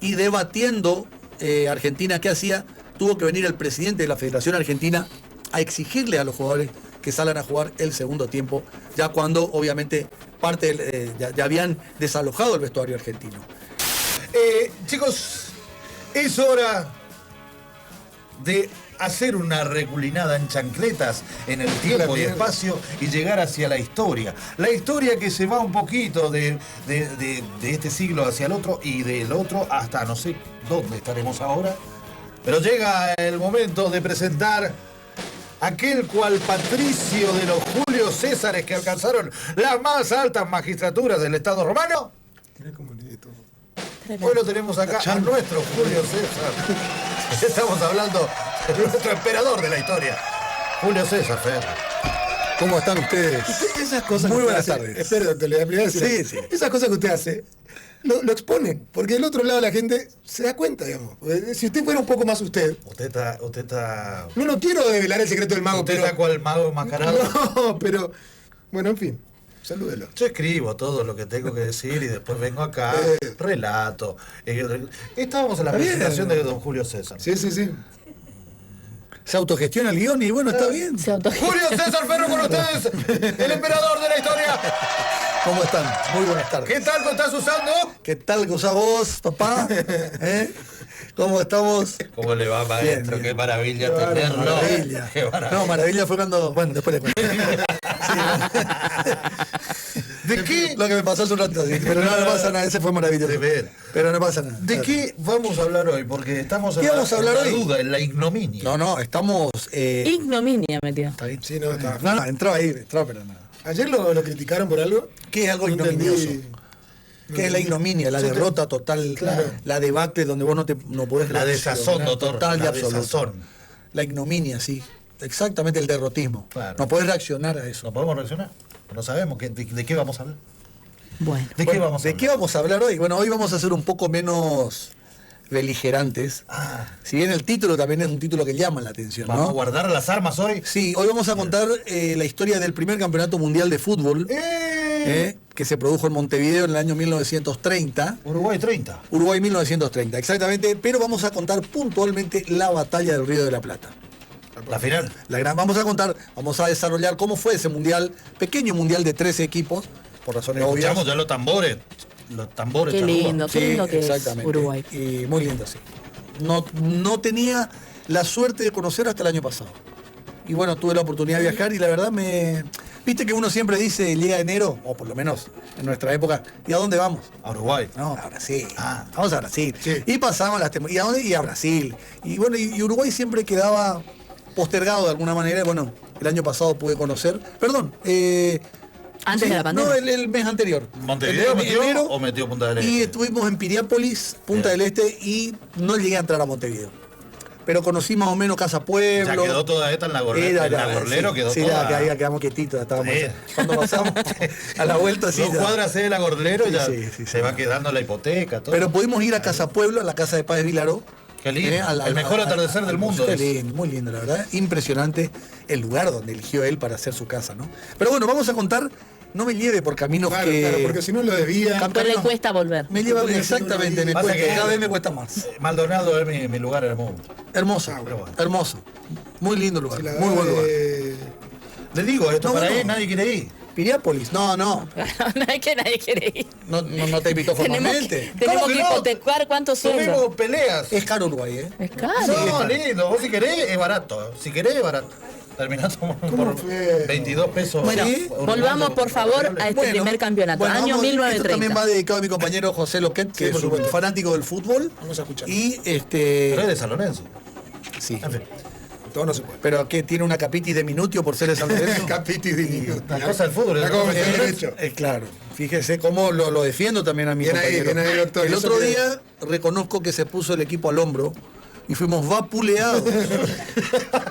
y debatiendo Argentina qué hacía, tuvo que venir el presidente de la Federación Argentina a exigirle a los jugadores que salgan a jugar el segundo tiempo, ya cuando obviamente ya habían desalojado el vestuario argentino. Chicos, es hora de hacer una reculinada en chancletas en el tiempo y espacio y llegar hacia la historia. La historia que se va un poquito de este siglo hacia el otro y del otro hasta no sé dónde estaremos ahora. Pero llega el momento de presentar aquel cual patricio de los Julio Césares que alcanzaron las más altas magistraturas del Estado romano. Hoy lo tenemos acá a nuestro Julio César. Estamos hablando de nuestro emperador de la historia, Julio César Ferro. ¿Cómo están ustedes? Esas cosas muy que buenas usted hace, tardes. espera, doctor, le voy a decir. Sí. Esas cosas que usted hace, lo exponen, porque del otro lado la gente se da cuenta, digamos. Si usted fuera un poco más usted. Usted está. No quiero develar el secreto del mago, ¿Usted pero. está cual mago enmascarado? No, pero. Bueno, en fin. Salúdelo. Yo escribo todo lo que tengo que decir y después vengo acá, relato. Estábamos en la presentación de don Julio César. Sí. Se autogestiona el guión y bueno, está bien. Julio César Ferro con ustedes, el emperador de la historia. ¿Cómo están? Muy buenas tardes. ¿Qué tal estás usando? ¿Qué tal que usás vos, papá? ¿Cómo estamos? ¿Cómo le va, maestro? Bien. Qué maravilla tenerlo. Maravilla. Qué maravilla. No, maravilla fue cuando... Bueno, después le cuento. ¿De qué? Lo que me pasó hace un rato, sí, pero no pasa nada, ese fue maravilloso. De ver. Pero no pasa nada. ¿De qué vamos a hablar hoy? Porque estamos en ¿Qué vamos a hablar la hoy? duda, en la ignominia. No, estamos... Ignominia metió. ¿Está bien? Sí, no, está. No, entró, pero nada. Ayer lo criticaron por algo. ¿Qué es algo No entendí. ignominioso? ¿Qué es la ignominia? La derrota total, Claro. la debacle donde vos no podés... La desazón, doctor. Total y La absoluta. desazón. La ignominia, sí. Exactamente, el derrotismo. Claro. No podés reaccionar a eso. ¿No podemos reaccionar? No sabemos de qué vamos a hablar. Bueno. ¿De qué vamos a ¿De hablar? qué vamos a hablar hoy? Bueno, hoy vamos a ser un poco menos beligerantes. Si bien el título también es un título que llama la atención, ¿Vamos a ¿no? guardar las armas hoy? Sí, hoy vamos a contar la historia del primer campeonato mundial de fútbol que se produjo en Montevideo en el año 1930. Uruguay 30. Uruguay 1930, exactamente, pero vamos a contar puntualmente la batalla del Río de la Plata. La final. Vamos a desarrollar cómo fue ese mundial, pequeño mundial de 13 equipos, por razones obvias. Escuchamos ya los tambores. Los tambores. Qué charrúas. lindo, qué lindo que es exactamente. Uruguay. Y muy lindo, sí. No tenía la suerte de conocer hasta el año pasado. Y bueno, tuve la oportunidad de viajar y la verdad Viste que uno siempre dice, llega enero, o por lo menos en nuestra época, ¿y a dónde vamos? A Uruguay. No, a Brasil. Ah. Vamos a Brasil. Sí. Y pasamos ¿y a dónde? Y a Brasil. Y bueno, y Uruguay siempre quedaba postergado de alguna manera. Y bueno, el año pasado pude conocer. Perdón. Antes de la pandemia. No, el mes anterior. ¿Montevideo En metió enero, o metió Punta del Este? Y estuvimos en Piriápolis, Punta Bien. del Este, y no llegué a entrar a Montevideo. Pero conocí más o menos Casa Pueblo. Ya quedó toda esta en la gorlera. En la gorlero sí, quedó sí, toda. ya, que quedamos quietitos, estábamos. Sí. Cuando pasamos a la vuelta, sí. Dos ya. cuadras de la gorlero Sí, ya sí, se va quedando la hipoteca. Todo. Pero pudimos ir a Casa Pueblo, a la casa de Páez Vilaró. Qué lindo. El mejor atardecer del mundo. Qué lindo, muy lindo, la verdad. Impresionante el lugar donde eligió él para hacer su casa, ¿no? Pero bueno, vamos a contar. No me lleve por caminos Claro, que... claro, porque si no lo debía. Después le cuesta volver. Me lleva exactamente, me Pasa cuesta, que- cada vez me cuesta más. Maldonado es mi lugar en el mundo. Hermoso, pero bueno. hermoso. Muy lindo lugar, Si la muy buen lugar. Le digo, esto No, para bueno. ahí nadie quiere ir. Piriápolis, no. No es que nadie quiere ir. No te invitó formalmente. Tenemos que que no? hipotecar cuántos sueldos. Tuvimos peleas. Es caro Uruguay, ¿eh? Es caro. No, lindo. Vos si querés es barato. Si querés es barato. Terminamos por fue? 22 pesos. Bueno, Sí. volvamos por favor a este primer campeonato. Bueno, Año vamos, esto también 1930. va dedicado a mi compañero José Loquet, que Sí, es por un supuesto. fanático del fútbol. Vamos a escuchar. Y Pero es de San Lorenzo. sí. En fin. Todo no se puede. Pero que tiene una capitis de minutio por ser de San Lorenzo. Capiti diminuto. La cosa del fútbol. La es- cosa me es- tiene derecho. Claro, fíjese cómo lo defiendo también a mi Bien ahí, compañero. bien ahí, doctor. El Eso otro que- día reconozco que se puso el equipo al hombro y fuimos vapuleados.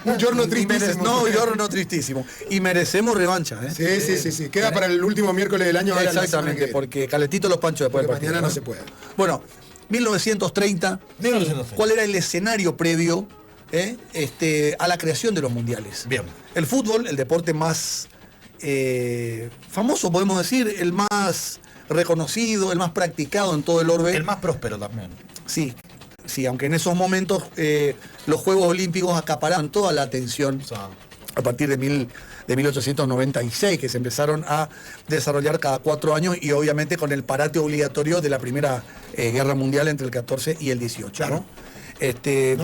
Un giorno Y tristísimo. No, un giorno tristísimo. Y merecemos revancha, ¿eh? Sí. Queda para el último miércoles del año. ahora la semana Exactamente, que viene. porque calentito los panchos después Porque del partido, mañana no se puede. Bueno, 1930, 1930. ¿cuál era el escenario previo a la creación de los mundiales? Bien. El fútbol, el deporte más famoso, podemos decir, el más reconocido, el más practicado en todo el orbe. El más próspero también. Sí, sí, aunque en esos momentos los Juegos Olímpicos acaparaban toda la atención a partir de 1896, que se empezaron a desarrollar cada 4 años y obviamente con el parate obligatorio de la Primera Guerra Mundial entre el 14 y el 18. Claro. ¿no? No, de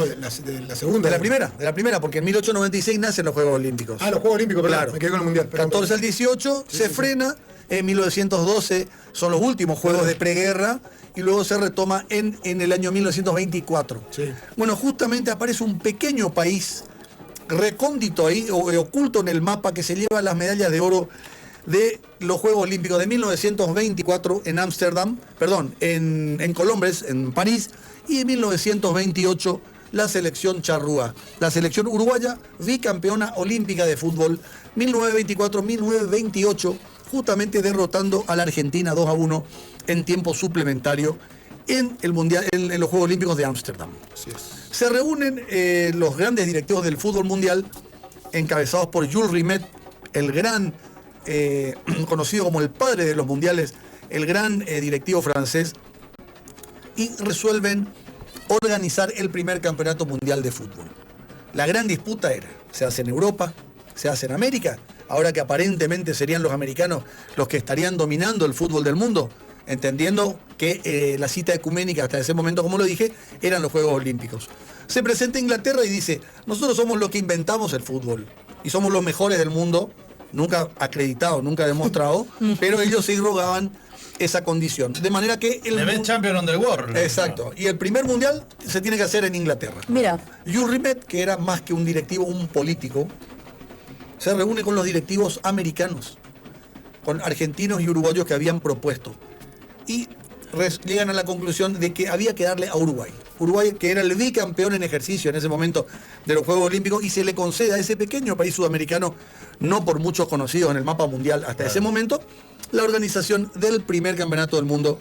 la segunda. De la primera, porque en 1896 nacen los Juegos Olímpicos. Ah, los Juegos Olímpicos, perdón, Claro. me quedé con el Mundial. Perdón. 14 al 18 se frena, en 1912 son los últimos Juegos de preguerra y luego se retoma en el año 1924. Sí. Bueno, justamente aparece un pequeño país recóndito ahí, oculto en el mapa, que se lleva las medallas de oro de los Juegos Olímpicos de 1924 en Ámsterdam, perdón, en Colombres, en París, y en 1928 la selección charrúa, la selección uruguaya, bicampeona olímpica de fútbol, 1924-1928, justamente derrotando a la Argentina 2-1 en tiempo suplementario en el mundial, en los Juegos Olímpicos de Ámsterdam. Así es. Se reúnen los grandes directivos del fútbol mundial, encabezados por Jules Rimet, el gran, conocido como el padre de los mundiales, el gran directivo francés, y resuelven organizar el primer campeonato mundial de fútbol. La gran disputa era, ¿se hace en Europa? ¿Se hace en América? Ahora que aparentemente serían los americanos los que estarían dominando el fútbol del mundo, entendiendo que la cita ecuménica hasta ese momento, como lo dije, eran los Juegos Olímpicos. Se presenta Inglaterra y dice, nosotros somos los que inventamos el fútbol y somos los mejores del mundo, nunca acreditado, nunca demostrado, pero ellos sí rogaban esa condición. De manera que The best champion on the world. Exacto. Y el primer mundial se tiene que hacer en Inglaterra. Mira, Jules Rimet, que era más que un directivo, un político, se reúne con los directivos americanos, con argentinos y uruguayos que habían propuesto. Y llegan a la conclusión de que había que darle a Uruguay. Uruguay, que era el bicampeón en ejercicio en ese momento de los Juegos Olímpicos, y se le concede a ese pequeño país sudamericano, no por muchos conocidos en el mapa mundial hasta ese momento, la organización del primer campeonato del mundo.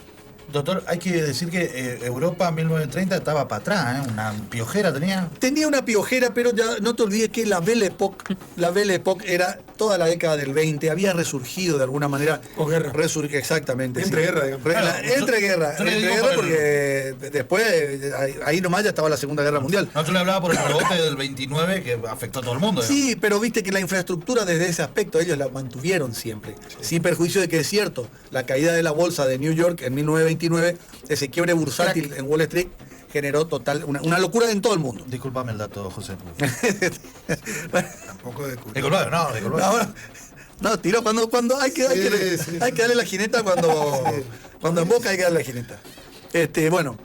Doctor, hay que decir que Europa 1930 estaba para atrás, ¿eh? Una piojera tenía. Tenía una piojera, pero ya no te olvides que la Belle Époque era toda la década del 20, había resurgido de alguna manera. Posguerra. Exactamente. Entre guerra, digamos. Entre guerra, yo le digo porque después, ahí nomás ya estaba la Segunda Guerra Mundial. No, yo le hablaba por el rebote del 29 que afectó a todo el mundo. Sí, pero viste que la infraestructura desde ese aspecto ellos la mantuvieron siempre, sin perjuicio de que es cierto, la caída de la bolsa de New York en 1929, ese quiebre bursátil en Wall Street, generó una locura en todo el mundo. Disculpame el dato, José. Tampoco de culo. Disculpame, no, disculpame. No, tiró cuando hay que darle la jineta cuando en Boca hay que darle la jineta. Bueno,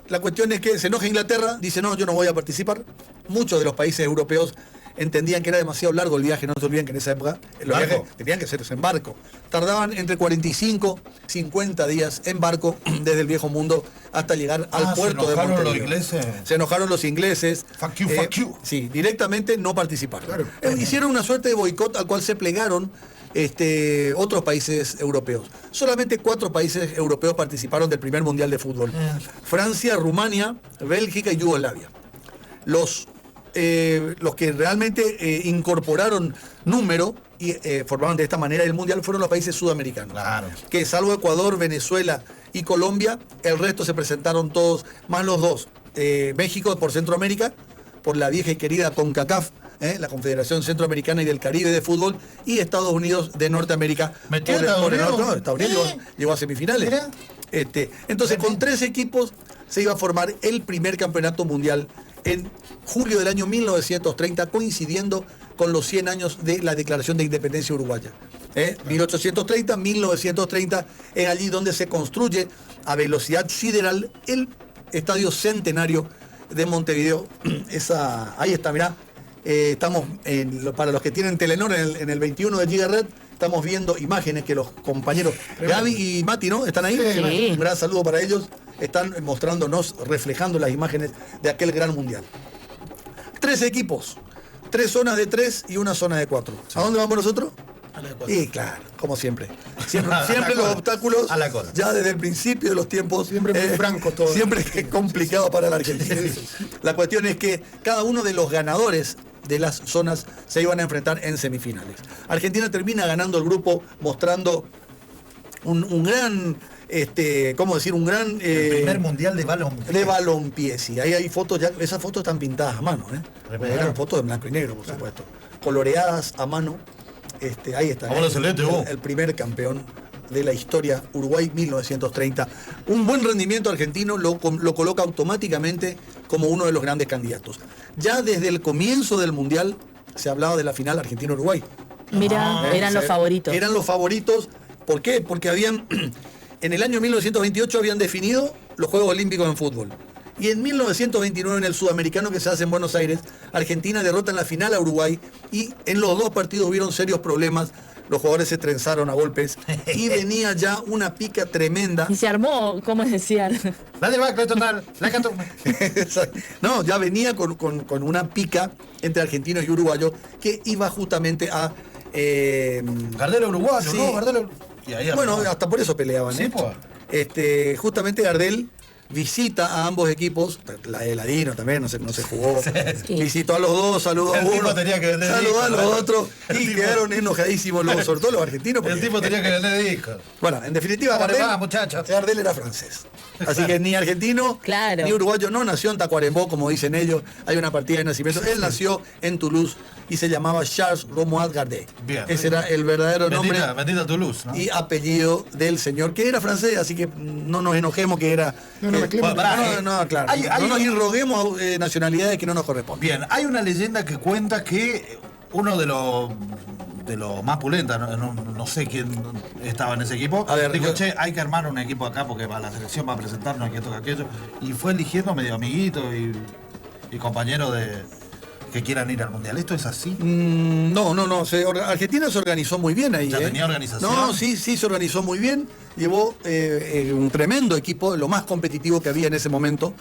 la cuestión es que se enoja Inglaterra, dice no, yo no voy a participar. Muchos de los países europeos entendían que era demasiado largo el viaje, no se olviden que en esa época los viajes tenían que hacerse en barco. Tardaban entre 45 y 50 días en barco desde el viejo mundo hasta llegar al puerto de Montevideo. los ingleses. Se enojaron los ingleses. Fuck you. Sí, directamente no participaron. Claro. Hicieron una suerte de boicot al cual se plegaron otros países europeos. Solamente 4 países europeos participaron del primer mundial de fútbol. Francia, Rumania, Bélgica y Yugoslavia. Los que realmente incorporaron número y formaron de esta manera el mundial fueron los países sudamericanos. Claro. Que salvo Ecuador, Venezuela y Colombia, el resto se presentaron todos, más los dos. México por Centroamérica, por la vieja y querida CONCACAF, la Confederación Centroamericana y del Caribe de Fútbol, y Estados Unidos de Norteamérica. ¿Metió Estados Unidos? No, Estados Unidos llegó a semifinales. Mirá. Entonces, con 3 equipos se iba a formar el primer campeonato mundial en julio del año 1930, coincidiendo con los 100 años de la Declaración de Independencia Uruguaya. 1930 es allí donde se construye a velocidad sideral el Estadio Centenario de Montevideo. Ahí está, mirá. Estamos, para los que tienen Telenor, en el 21 de Gigaret, estamos viendo imágenes que los compañeros Gaby y Mati, ¿no? ¿Están ahí? Sí. Un gran saludo para ellos. Están mostrándonos, reflejando las imágenes de aquel gran mundial. 3 equipos, 3 zonas de 3 y una zona de 4. ¿A dónde vamos nosotros? A la de 4. Y claro, como siempre. Siempre los obstáculos, A la cola. ya desde el principio de los tiempos. Siempre muy franco todo. Siempre es complicado para la Argentina. La cuestión es que cada uno de los ganadores de las zonas se iban a enfrentar en semifinales. Argentina termina ganando el grupo, mostrando un gran ¿cómo decir? Un gran... El primer mundial de balonpié. de balompié, sí. Ahí hay fotos, ya, esas fotos están pintadas a mano, Tremendo. Eran fotos de blanco y negro, por supuesto. Coloreadas a mano. Ahí está. Vamos a la celeste, vos. El primer campeón de la historia, Uruguay 1930. Un buen rendimiento argentino lo coloca automáticamente como uno de los grandes candidatos. Ya desde el comienzo del Mundial se hablaba de la final Argentina-Uruguay. Mira, eran los favoritos. Eran los favoritos. ¿Por qué? Porque habían, en el año 1928 habían definido los Juegos Olímpicos en fútbol. Y en 1929, en el Sudamericano que se hace en Buenos Aires, Argentina derrota en la final a Uruguay y en los dos partidos hubieron serios problemas. Los jugadores se trenzaron a golpes y venía ya una pica tremenda. Y se armó, ¿cómo decían? Dale, va, total. No, ya venía con una pica entre argentinos y uruguayos que iba justamente a... Gardel uruguayo, sí. ¿no? Gardel. Y ahí Bueno, armó. hasta por eso peleaban. Sí, pues. Justamente Gardel visita a ambos equipos, la de Ladino también, no se jugó. Sí. Visitó a los dos, saludó a El tipo uno, tenía que vender saludó a discos, los ¿no? otros El y tipo- quedaron enojadísimos, sobre todo los argentinos. El porque- tipo tenía que vender discos. Bueno, en definitiva, ¿Cómo le Gardel, va, muchachos? Gardel era francés. Así que ni argentino, Claro. ni uruguayo, no nació en Tacuarembó, como dicen ellos. Hay una partida de nacimiento. Él nació en Toulouse y se llamaba Charles Romuald Gardel. Bien. Ese era el verdadero nombre Bendita tu luz, ¿no? y apellido del señor, que era francés, así que no nos enojemos que era... No, no, que- mezclemos. no, claro. Hay- no nos irroguemos nacionalidades que no nos corresponden. Bien, hay una leyenda que cuenta que uno de los más pulentas, no sé quién estaba en ese equipo, A ver, dijo, yo- che, hay que armar un equipo acá porque va la selección, va a presentarnos aquí, esto, que aquello, y fue eligiendo medio amiguitos y compañeros que quieran ir al mundial. ¿Esto es así? No. Argentina se organizó muy bien ahí. ¿Ya tenía organización? No, sí, se organizó muy bien. Llevó un tremendo equipo, lo más competitivo que había en ese momento.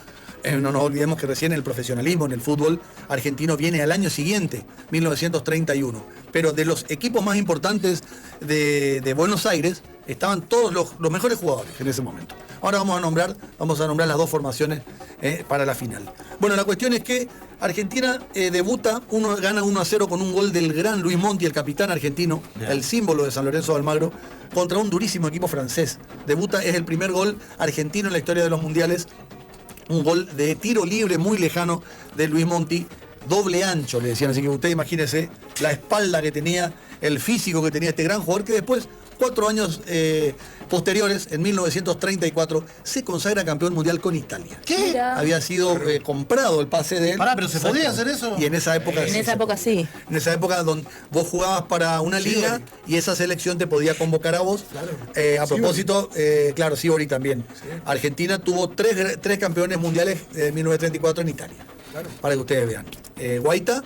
No nos olvidemos que recién el profesionalismo en el fútbol argentino viene al año siguiente, 1931. Pero de los equipos más importantes de Buenos Aires estaban todos los mejores jugadores en ese momento. Ahora vamos a nombrar las dos formaciones para la final. Bueno, la cuestión es que Argentina debuta, gana 1-0 con un gol del gran Luis Monti, el capitán argentino, Bien. el símbolo de San Lorenzo de Almagro, contra un durísimo equipo francés. Debuta, es el primer gol argentino en la historia de los mundiales. Un gol de tiro libre muy lejano de Luis Monti, doble ancho, le decían. Así que usted imagínese la espalda que tenía, el físico que tenía este gran jugador, que después, 4 años posteriores, en 1934, se consagra campeón mundial con Italia. Mira. Había sido comprado el pase de él. Pará, pero ¿se podía hacer eso? Y en esa época En sí esa se época sí. en esa época donde vos jugabas para una liga y esa selección te podía convocar a vos. A propósito, claro, Sibori también. Argentina tuvo tres campeones mundiales de 1934 en Italia. Para que ustedes vean. Guaita,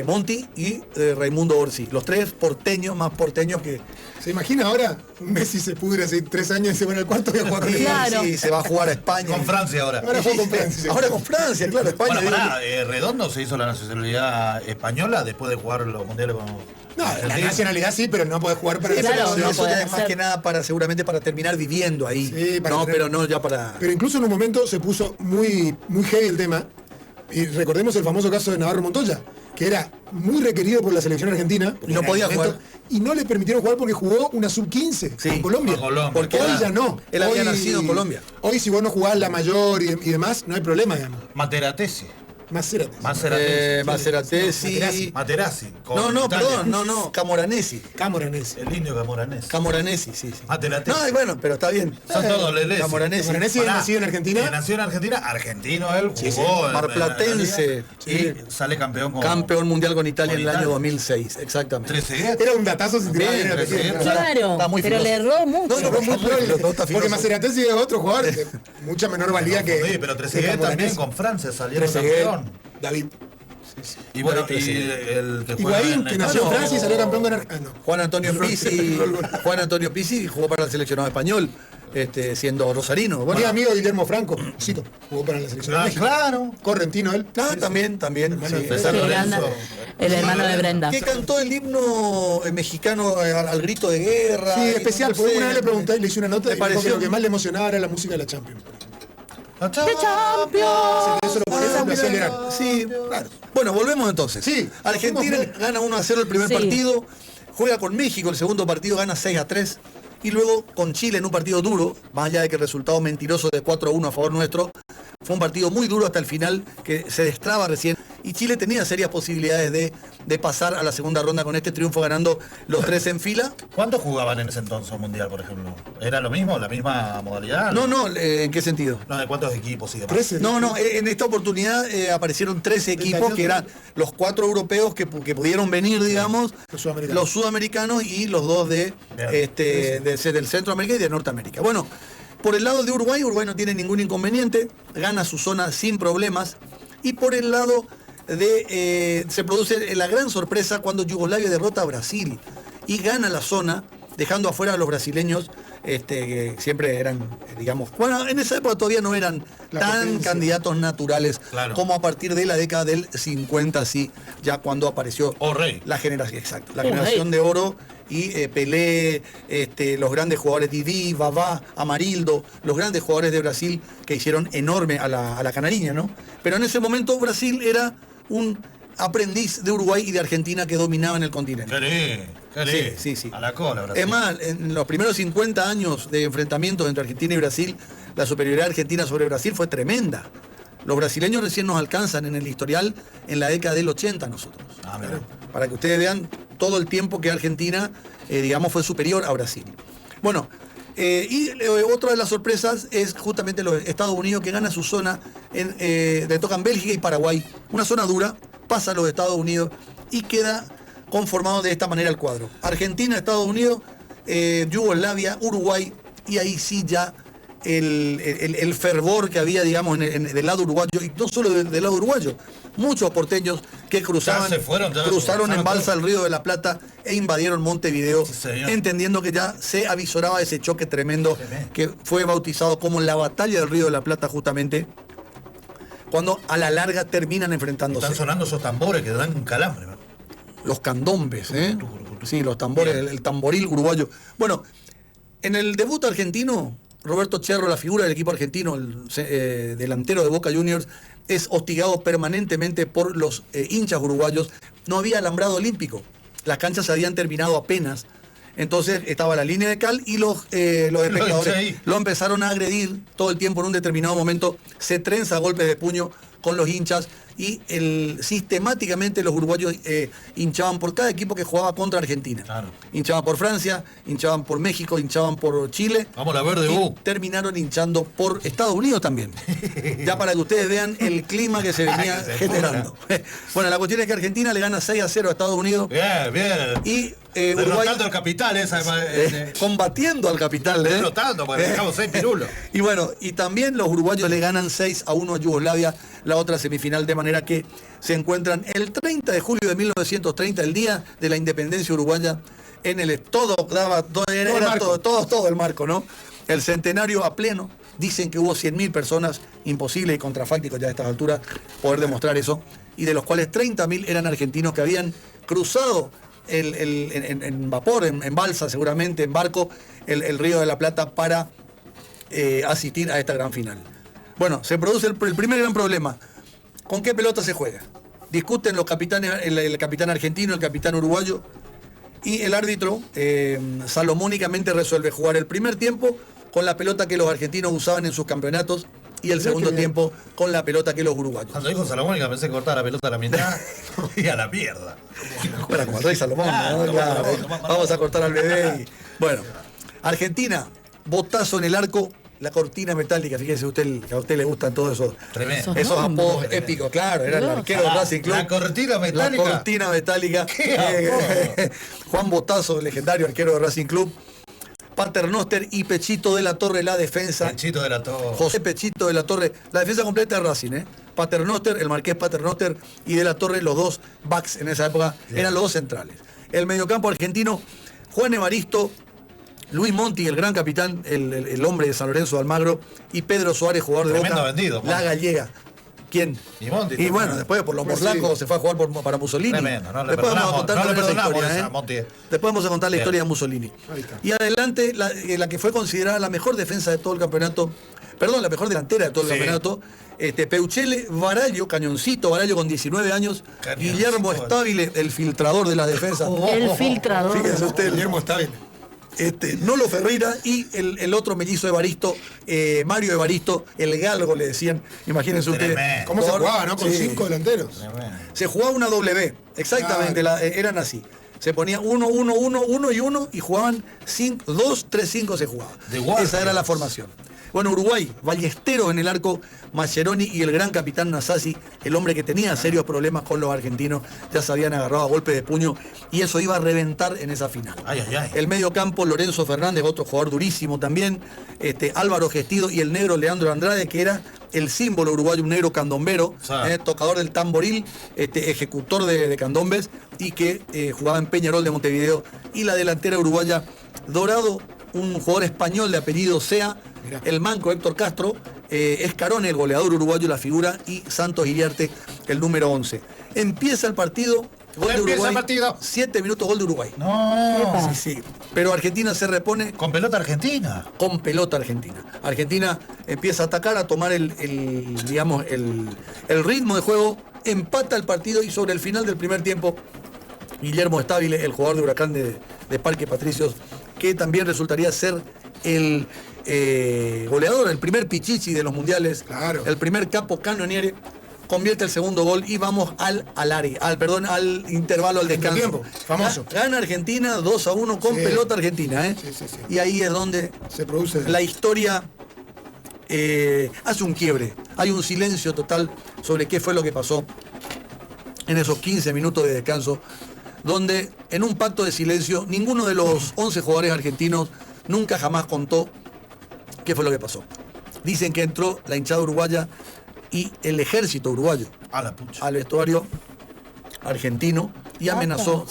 Monti y Raimundo Orsi. Los tres porteños, más porteños que... ¿Se imagina ahora? Messi se pudre hace 3 años y se va al cuarto y a jugar con el Claro. Sí, se va a jugar a España. Con Francia ahora. Ahora juega con Francia. Ahora con Francia, claro, España. Bueno, digo, pará, Redondo se hizo la nacionalidad española después de jugar los mundiales con... No, la nacionalidad sí, pero no podés jugar para la Claro, selección. no eso puede ya es más ser. que nada seguramente para terminar viviendo ahí. Sí, para no, tener- pero no ya para... Pero incluso en un momento se puso muy heavy el tema. Y recordemos el famoso caso de Navarro Montoya, que era muy requerido por la selección argentina. porque Y no en podía el momento- jugar. Y no le permitieron jugar porque jugó una sub-15 Sí, en Colombia. con Colombia. Porque hoy era- ya no. él había Hoy- nacido en Colombia. Hoy si vos no jugás la mayor y demás, no hay problema, digamos. Materatesi. Maceratesi. Maceratesi. Materazzi. con No, Italia. perdón, no, Camoranesi. Camoranesi. El indio Camoranesi. Camoranesi, sí. Materatesi. No, y bueno, pero está bien. Son todos Lelesi. Camoranesi. Camoranesi es Pará, nacido en Argentina. nació en Argentina, argentino él, jugó en- Marplatense. en la liga, y sale campeón con... Campeón mundial con Italia Con en el año Italia. 2006, exactamente. 13 Era un datazo sin tirar Bien, bien el apellido. bien. Claro, Está muy pero filoso. le erró mucho. No, muy filoso, está Porque filoso. Maceratesi es otro jugador de mucha menor valía que. Sí, pero que Trezeguet también Camoranesi. con Francia salieron Trezeguet, campeón. David. Y bueno, y Trezeguet. el que juega Higuaín, en que el- nació en no. Francia y salió campeón con Argentina. Juan Antonio Pizzi jugó para el seleccionado español, siendo rosarino. Bueno, Bueno, amigo de Guillermo Franco, Cito, jugó para la selección de México. claro. Correntino él. también. Hermano sí. de San Sí, Lorenzo. anda. El hermano de Brenda. Que cantó el himno mexicano al grito de guerra. Sí, y especial, no porque sé. una vez le pregunté, le hice una nota ¿Te y dijo que pareció? lo que más le emocionaba era la música de la Champions. ¡La Champions! Eso lo ponía y lo hacía llorar. Sí, claro. Bueno, volvemos entonces. Sí, Argentina vamos. gana 1-0 el primer Sí. partido, juega con México el segundo partido, gana 6-3. Y luego con Chile en un partido duro, más allá de que el resultado mentiroso de 4-1 a favor nuestro, fue un partido muy duro hasta el final, que se destraba recién. Y Chile tenía serias posibilidades de pasar a la segunda ronda con este triunfo, ganando los 3 en fila. ¿Cuántos jugaban en ese entonces un mundial, por ejemplo? ¿Era lo mismo, la misma modalidad? No, ¿en qué sentido? No, ¿de cuántos equipos y demás? 13. No, en esta oportunidad aparecieron 13 equipos, que eran los 4 europeos que pudieron venir, digamos, los sudamericanos y los 2 del Centroamérica y de Norteamérica. Bueno, por el lado de Uruguay no tiene ningún inconveniente, gana su zona sin problemas. Y por el lado se produce la gran sorpresa cuando Yugoslavia derrota a Brasil y gana la zona, dejando afuera a los brasileños, que siempre eran, digamos, bueno, en esa época todavía no eran tan candidatos naturales como a partir de la década del 50, sí, ya cuando apareció la generación, exacto, la generación de oro y Pelé, los grandes jugadores Didi, Vavá, Amarildo, los grandes jugadores de Brasil que hicieron enorme a la canariña, ¿no? Pero en ese momento Brasil era un aprendiz de Uruguay y de Argentina que dominaban el continente. Sí. A la cola, Brasil. Es más, en los primeros 50 años de enfrentamientos entre Argentina y Brasil, la superioridad argentina sobre Brasil fue tremenda. Los brasileños recién nos alcanzan en el historial en la década del 80 nosotros. Para que ustedes vean todo el tiempo que Argentina, digamos, fue superior a Brasil. Bueno, otra de las sorpresas es justamente los Estados Unidos, que gana su zona, le tocan Bélgica y Paraguay. Una zona dura, pasa a los Estados Unidos y queda conformado de esta manera el cuadro. Argentina, Estados Unidos, Yugoslavia, Uruguay, y ahí sí ya el fervor que había, digamos, del lado uruguayo, y no solo del lado uruguayo, muchos porteños que cruzaron en balsa el Río de la Plata e invadieron Montevideo, entendiendo que ya se avisoraba ese choque tremendo que fue bautizado como la Batalla del Río de la Plata, justamente cuando a la larga terminan enfrentándose. Están sonando esos tambores que dan un calambre, ¿no? Los candombes, ¿eh? Sí, los tambores, el tamboril uruguayo. Bueno, en el debut argentino, Roberto Cherro, la figura del equipo argentino, el delantero de Boca Juniors, es hostigado permanentemente por los hinchas uruguayos. No había alambrado olímpico, las canchas se habían terminado apenas. Entonces estaba la línea de cal y los espectadores lo empezaron a agredir todo el tiempo. En un determinado momento se trenza a golpes de puño con los hinchas y sistemáticamente los uruguayos hinchaban por cada equipo que jugaba contra Argentina. Hinchaban por Francia, hinchaban por México, hinchaban por Chile. Vamos a la verde, y terminaron hinchando por Estados Unidos también. Ya para que ustedes vean el clima que se venía generando. Bueno, la cuestión es que Argentina le gana 6-0 a Estados Unidos. Bien. Y Uruguay al capital, combatiendo al capital. Derrotando, porque dejamos 6 pirulos. Y bueno, y también los uruguayos le ganan 6-1 a Yugoslavia, la otra semifinal, de manera que se encuentran el 30 de julio de 1930, el día de la independencia uruguaya, en todo el marco, ¿no? El centenario a pleno. Dicen que hubo 100.000 personas, imposible y contrafáctico ya a estas alturas poder demostrar eso, y de los cuales 30.000 eran argentinos que habían cruzado en vapor, en balsa seguramente, en barco, el Río de la Plata para asistir a esta gran final. Bueno, se produce el primer gran problema. ¿Con qué pelota se juega? Discuten los capitanes, el capitán argentino, el capitán uruguayo, y el árbitro salomónicamente resuelve jugar el primer tiempo con la pelota que los argentinos usaban en sus campeonatos y el segundo tiempo con la pelota que los uruguayos. Cuando dijo Salomónica pensé que cortaba la pelota a la mitad y a la mierda. Bueno, como el rey Salomón, ¿no? Claro, vamos a cortar al bebé. Bueno, Argentina, botazo en el arco, la cortina metálica. Fíjese usted que a usted le gustan todos esos apodos épicos, claro. Era el arquero de Racing Club. La cortina metálica. La cortina metálica. Juan Botazo, legendario arquero de Racing Club. Paternoster y Pechito de la Torre, la defensa. Pechito de la Torre. José Pechito de la Torre, la defensa completa de Racing, ¿eh? Paternoster, el marqués Paternoster y de la Torre, los dos backs en esa época, eran los dos centrales. El mediocampo argentino, Juan Evaristo, Luis Monti, el gran capitán, el hombre de San Lorenzo de Almagro, y Pedro Suárez, jugador de Boca, vendido, la gallega. ¿Quién? Y bueno, después por los morlacos se fue a jugar para Mussolini. Tremendo, después vamos a contar después vamos a contar la historia de Mussolini. Y adelante, la que fue considerada la mejor defensa de todo el campeonato, la mejor delantera de todo el campeonato, Peuchele Barallo, cañoncito Barallo con 19 años, Guillermo Stabile, el filtrador de la defensa. El filtrador. Fíjense usted, Guillermo Stabile. Nolo Ferreira y el otro mellizo Evaristo, Mario Evaristo, el galgo le decían. Imagínense ustedes. ¿Cómo se jugaba, no? Con 5 delanteros. Se jugaba una W, exactamente, eran así. Se ponía 1, 1, 1, 1 y 1 y jugaban 2, 3, 5 se jugaba. Esa era la formación. Bueno, Uruguay, Ballesteros en el arco, Mascheroni y el gran capitán Nasasi, el hombre que tenía serios problemas con los argentinos, ya se habían agarrado a golpe de puño y eso iba a reventar en esa final. El medio campo, Lorenzo Fernández, otro jugador durísimo también, Álvaro Gestido y el negro Leandro Andrade, que era el símbolo uruguayo, un negro candombero, tocador del tamboril, ejecutor de candombes y que jugaba en Peñarol de Montevideo. Y la delantera uruguaya, Dorado, un jugador español de apellido Sea, el manco Héctor Castro, Escarone, el goleador uruguayo, la figura, y Santos Iriarte, el número 11. Empieza el partido. Gol de Uruguay, 7 minutos, gol de Uruguay. No. Sí. Pero Argentina se repone. Con pelota argentina. Con pelota argentina. Argentina empieza a atacar, a tomar el ritmo de juego, empata el partido y sobre el final del primer tiempo, Guillermo Stabile, el jugador de Huracán de Parque Patricios, que también resultaría ser el goleador, el primer pichichi de los mundiales, el primer capo canoniere, convierte el segundo gol y vamos al intervalo, al descanso. Tiempo, famoso. Gana Argentina 2-1 con pelota argentina. Sí. Y ahí es donde se produce la historia hace un quiebre. Hay un silencio total sobre qué fue lo que pasó en esos 15 minutos de descanso, donde en un pacto de silencio ninguno de los 11 jugadores argentinos nunca jamás contó qué fue lo que pasó. Dicen que entró la hinchada uruguaya y el ejército uruguayo al vestuario argentino y amenazó,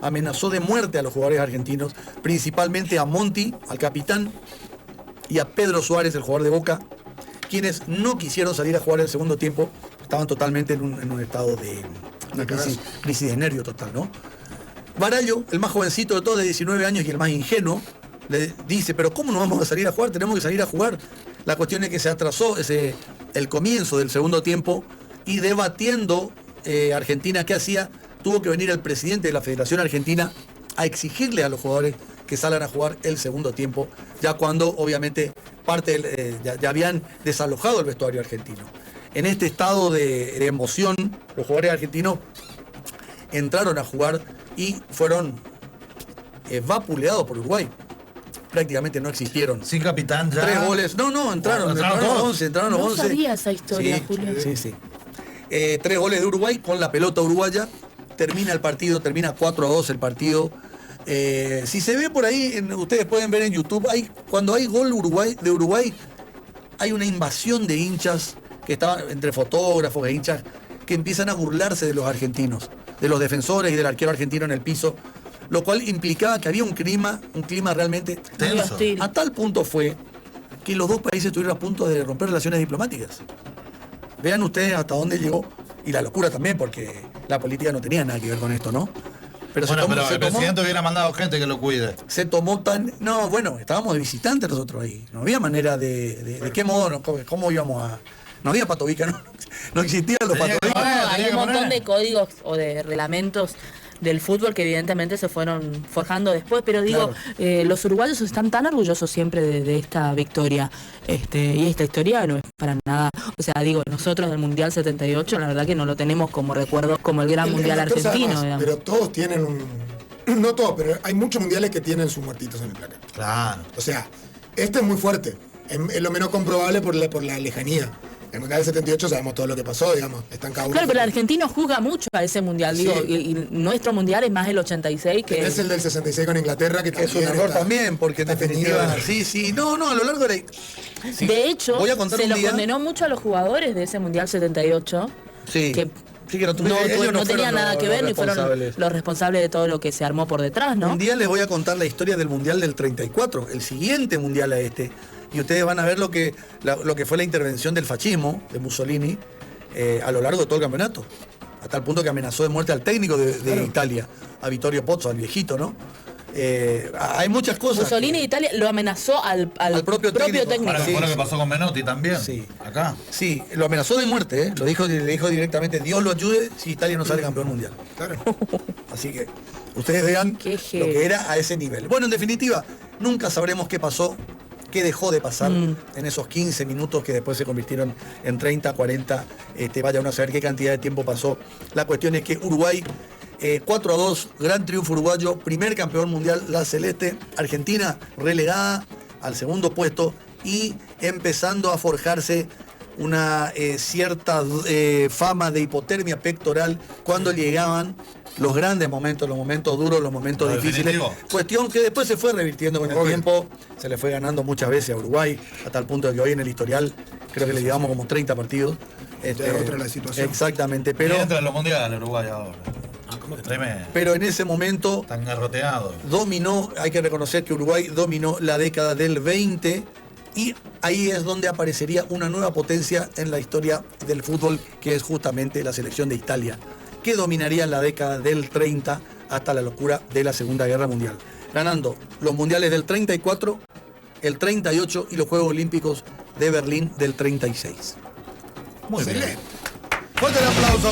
amenazó de muerte a los jugadores argentinos, principalmente a Monti, al capitán, y a Pedro Suárez, el jugador de Boca, quienes no quisieron salir a jugar el segundo tiempo, estaban totalmente en un estado de una crisis de nervio total, ¿no? Barallo, el más jovencito de todos, de 19 años y el más ingenuo, le dice, pero ¿cómo no vamos a salir a jugar? Tenemos que salir a jugar. La cuestión es que se atrasó el comienzo del segundo tiempo y debatiendo Argentina qué hacía, tuvo que venir el presidente de la Federación Argentina a exigirle a los jugadores que salgan a jugar el segundo tiempo, ya cuando obviamente ya habían desalojado el vestuario argentino. En este estado de emoción, los jugadores argentinos entraron a jugar y fueron vapuleados por Uruguay. Prácticamente no existieron. Sin capitán ya. 3 goles. No, entraron los 11. No sabía esa historia, Julio. Sí. 3 goles de Uruguay con la pelota uruguaya. Termina el partido, termina 4-2 el partido. Si se ve por ahí, ustedes pueden ver en YouTube, cuando hay gol de Uruguay, hay una invasión de hinchas, que estaban entre fotógrafos e hinchas, que empiezan a burlarse de los argentinos, de los defensores y del arquero argentino en el piso, lo cual implicaba que había un clima realmente tenso. A tal punto fue que los dos países estuvieron a punto de romper relaciones diplomáticas. Vean ustedes hasta dónde llegó, y la locura también, porque la política no tenía nada que ver con esto, ¿no? Pero el presidente hubiera mandado gente que lo cuide. Se tomó estábamos de visitantes nosotros ahí. No había manera de qué modo, cómo íbamos a... No había patovica, no existían los patobicas. Hay un montón de códigos o de reglamentos del fútbol que evidentemente se fueron forjando después, pero digo, los uruguayos están tan orgullosos siempre de esta victoria, y esta historia no es para nada, o sea, digo, nosotros del Mundial 78 la verdad que no lo tenemos como recuerdo como el gran Mundial argentino, además, pero todos tienen no todos, pero hay muchos mundiales que tienen sus muertitos en el placar. Claro. O sea, este es muy fuerte, es lo menos comprobable por la lejanía. En el Mundial del 78 sabemos todo lo que pasó, digamos, están cada uno. Claro, pero el argentino juzga mucho a ese Mundial, digo, y nuestro Mundial es más el 86 que... Es el del 66 con Inglaterra, que es un error también, porque en definitiva... No, a lo largo de la... Sí. De hecho, voy a contar se lo condenó mucho a los jugadores de ese Mundial 78, que no tenía nada que ver, ni fueron los responsables de todo lo que se armó por detrás, ¿no? Un día les voy a contar la historia del Mundial del 34, el siguiente Mundial a este, y ustedes van a ver lo que fue la intervención del fascismo, de Mussolini, a lo largo de todo el campeonato, a tal punto que amenazó de muerte al técnico de Italia, a Vittorio Pozzo, al viejito, ¿no? Hay muchas cosas. Mussolini de Italia lo amenazó al propio técnico. Ahora Sí, fue lo que sí. pasó con Menotti también. Sí. Acá. Sí, lo amenazó de muerte, ¿eh? Le dijo directamente, Dios lo ayude si Italia no sale campeón mundial. Claro. Así que ustedes vean Qué lo heavy. que era a ese nivel. Bueno, en definitiva, nunca sabremos qué pasó, qué dejó de pasar en esos 15 minutos que después se convirtieron en 30, 40. Vaya uno a saber qué cantidad de tiempo pasó. La cuestión es que Uruguay, 4-2, gran triunfo uruguayo, primer campeón mundial, la celeste. Argentina relegada al segundo puesto y empezando a forjarse una cierta fama de hipotermia pectoral cuando llegaban los grandes momentos, los momentos duros, los momentos Lo difíciles. definitivo. Cuestión que después se fue revirtiendo con el Obvio. tiempo, se le fue ganando muchas veces a Uruguay, hasta el punto de que hoy en el historial creo que le llevamos como 30 partidos. otra la situación. Exactamente, Pero pero, entra en los mundiales Uruguay ahora. Tremendo. pero en ese momento Están garroteados. dominó, hay que reconocer que Uruguay dominó la década del 20 y ahí es donde aparecería una nueva potencia en la historia del fútbol, que es justamente la selección de Italia, que dominaría la década del 30 hasta la locura de la Segunda Guerra Mundial, ganando los mundiales del 34, el 38 y los Juegos Olímpicos de Berlín del 36. Muy bien. Excelente. Fuerte el aplauso.